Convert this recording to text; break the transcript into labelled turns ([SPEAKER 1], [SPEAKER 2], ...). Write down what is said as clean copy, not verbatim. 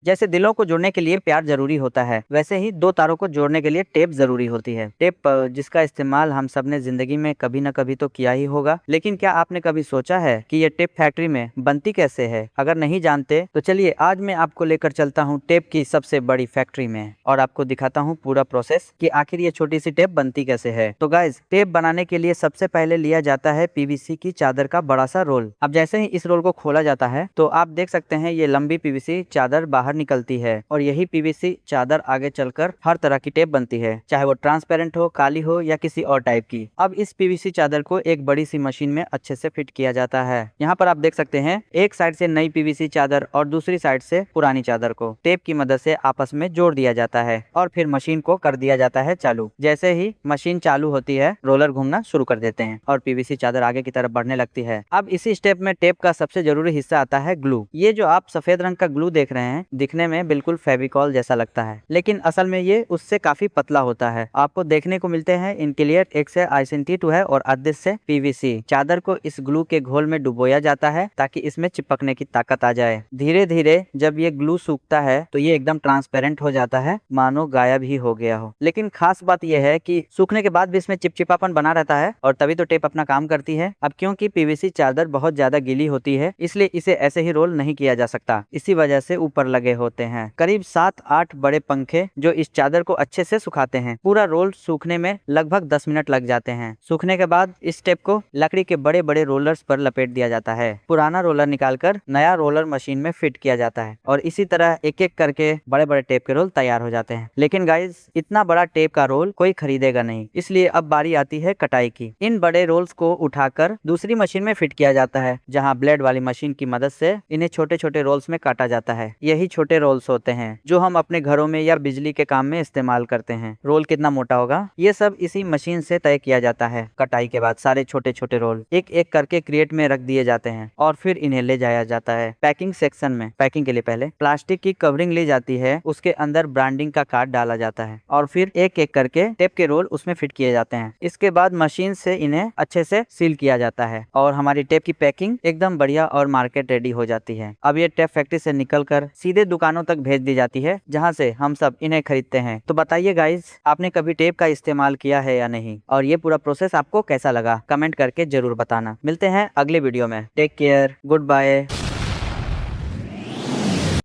[SPEAKER 1] जैसे दिलों को जोड़ने के लिए प्यार जरूरी होता है, वैसे ही दो तारों को जोड़ने के लिए टेप जरूरी होती है। टेप जिसका इस्तेमाल हम सब ने जिंदगी में कभी न कभी तो किया ही होगा, लेकिन क्या आपने कभी सोचा है कि ये टेप फैक्ट्री में बनती कैसे है? अगर नहीं जानते तो चलिए आज मैं आपको लेकर चलता हूँ टेप की सबसे बड़ी फैक्ट्री में और आपको दिखाता हूँ पूरा प्रोसेस कि आखिर ये छोटी सी टेप बनती कैसे है। तो गाइज, टेप बनाने के लिए सबसे पहले लिया जाता है पीवीसी की चादर का बड़ा सा रोल। अब जैसे ही इस रोल को खोला जाता है तो आप देख सकते हैं ये लंबी पीवीसी चादर बाहर निकलती है और यही पीवीसी चादर आगे चलकर हर तरह की टेप बनती है, चाहे वो ट्रांसपेरेंट हो, काली हो या किसी और टाइप की। अब इस पीवीसी चादर को एक बड़ी सी मशीन में अच्छे से फिट किया जाता है। यहाँ पर आप देख सकते हैं एक साइड से नई पीवीसी चादर और दूसरी साइड से पुरानी चादर को टेप की मदद से आपस में जोड़ दिया जाता है और फिर मशीन को कर दिया जाता है चालू। जैसे ही मशीन चालू होती है, रोलर घूमना शुरू कर देते हैं और पीवीसी चादर आगे की तरफ बढ़ने लगती है। अब इसी स्टेप में टेप का सबसे जरूरी हिस्सा आता है ग्लू। ये जो आप सफेद रंग का ग्लू देख रहे हैं, दिखने में बिल्कुल फेविकॉल जैसा लगता है, लेकिन असल में ये उससे काफी पतला होता है। आपको देखने को मिलते हैं इनके लिए एक से I22 है और आधे से पीवीसी। चादर को इस ग्लू के घोल में डुबोया जाता है ताकि इसमें चिपकने की ताकत आ जाए। धीरे धीरे जब ये ग्लू सूखता है तो ये एकदम ट्रांसपेरेंट हो जाता है, मानो गायब ही हो गया हो। लेकिन खास बात यह है कि सूखने के बाद भी इसमें चिपचिपापन बना रहता है और तभी तो टेप अपना काम करती है। अब क्योंकि पीवीसी चादर बहुत ज्यादा गीली होती है, इसलिए इसे ऐसे ही रोल नहीं किया जा सकता, इसी वजह से ऊपर लगे होते हैं करीब 7-8 बड़े पंखे जो इस चादर को अच्छे से सुखाते हैं। पूरा रोल सूखने में लगभग 10 मिनट लग जाते हैं। सूखने के बाद इस टेप को लकड़ी के बड़े बड़े रोलर्स पर लपेट दिया जाता है। पुराना रोलर निकालकर नया रोलर मशीन में फिट किया जाता है और इसी तरह एक एक करके बड़े बड़े टेप के रोल तैयार हो जाते हैं। लेकिन गाइज, इतना बड़ा टेप का रोल कोई खरीदेगा नहीं, इसलिए अब बारी आती है कटाई की। इन बड़े रोल्स को उठाकर दूसरी मशीन में फिट किया जाता है, जहाँ ब्लेड वाली मशीन की मदद से इन्हें छोटे छोटे रोल्स में काटा जाता है। यही छोटे रोल्स होते हैं जो हम अपने घरों में या बिजली के काम में इस्तेमाल करते हैं। रोल कितना मोटा होगा, ये सब इसी मशीन से तय किया जाता है। कटाई के बाद सारे छोटे छोटे रोल एक एक करके क्रेट में रख दिए जाते हैं और फिर इन्हें ले जाया जाता है पैकिंग सेक्शन में। पैकिंग के लिए पहले प्लास्टिक की कवरिंग ली जाती है, उसके अंदर ब्रांडिंग का कार्ड डाला जाता है और फिर एक एक करके टेप के रोल उसमें फिट किए जाते हैं। इसके बाद मशीन से इन्हें अच्छे से सील किया जाता है और हमारी टेप की पैकिंग एकदम बढ़िया और मार्केट रेडी हो जाती है। अब ये टेप फैक्ट्री से निकलकर सीधे दुकानों तक भेज दी जाती है, जहाँ से हम सब इन्हें खरीदते हैं। तो बताइए गाइज, आपने कभी टेप का इस्तेमाल किया है या नहीं, और ये पूरा प्रोसेस आपको कैसा लगा? कमेंट करके जरूर बताना। मिलते हैं अगले वीडियो में। Take care, good bye.